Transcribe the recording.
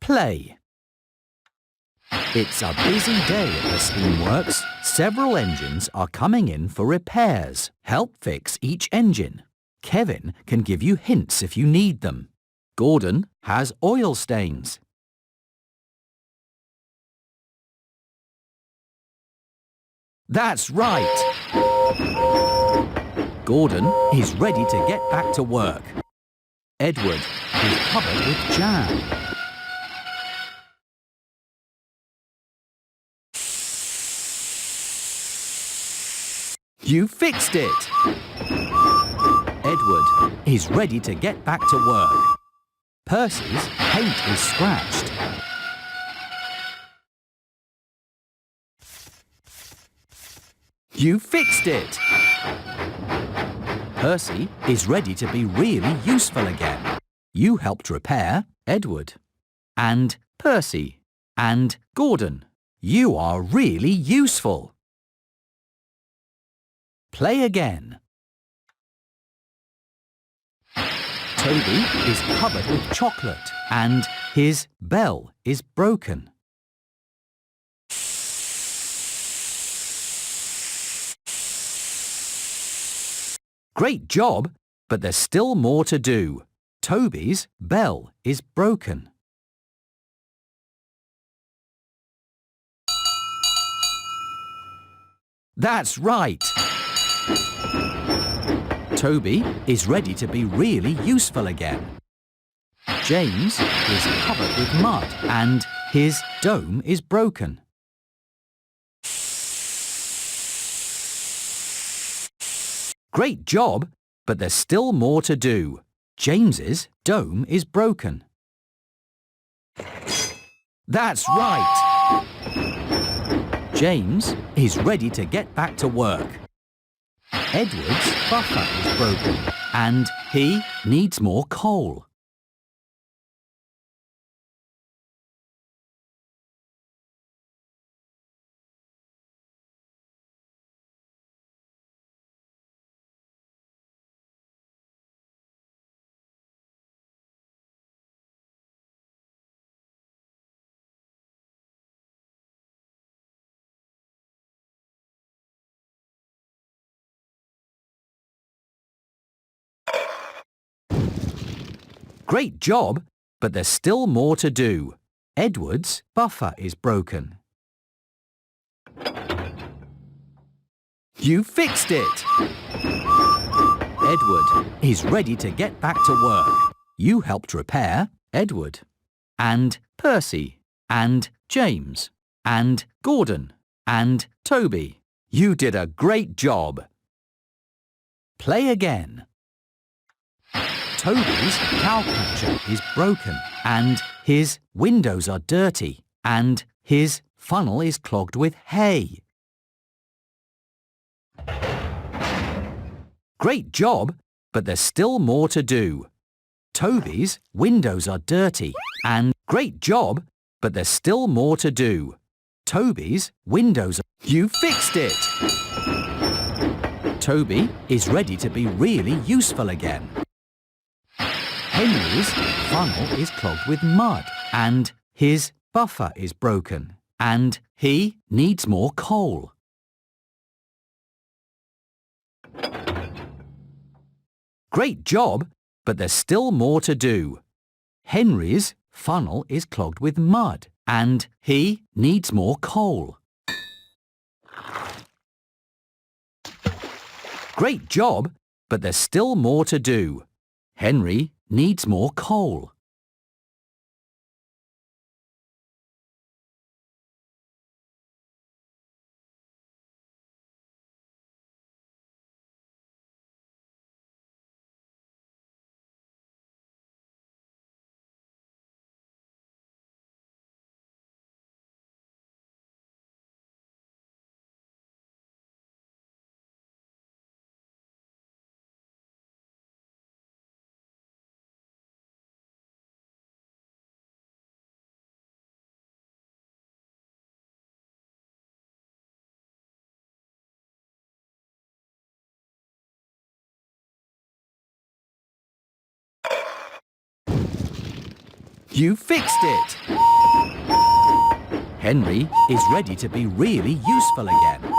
Play. It's a busy day at the steamworks. Several engines are coming in for repairs. Help fix each engine. Kevin can give you hints if you need them. Gordon has oil stains. That's right! Gordon is ready to get back to work. Edward is covered with jam. You fixed it! Edward is ready to get back to work. Percy's paint is scratched. You fixed it! Percy is ready to be really useful again. You helped repair Edward. And Percy. And Gordon. You are really useful. Play again. Toby is covered with chocolate and his bell is broken. Great job, but there's still more to do. Toby's bell is broken. That's right! Toby is ready to be really useful again. James is covered with mud and his dome is broken. Great job, but there's still more to do. James's dome is broken. That's right! James is ready to get back to work. Edward's buffer is broken and he needs more coal. Great job, but there's still more to do. Edward's buffer is broken. You fixed it! Edward is ready to get back to work. You helped repair Edward. And Percy. And James. And Gordon. And Toby. You did a great job. Play again. Toby's cowcatcher is broken and his windows are dirty and his funnel is clogged with hay. Great job, but there's still more to do. Toby's windows are dirty and great job, but there's still more to do. Toby's windows are... You fixed it! Toby is ready to be really useful again. Henry's funnel is clogged with mud and his buffer is broken and he needs more coal. Great job, but there's still more to do. Henry's funnel is clogged with mud and he needs more coal. Great job, but there's still more to do. Henry needs more coal. You fixed it! Henry is ready to be really useful again.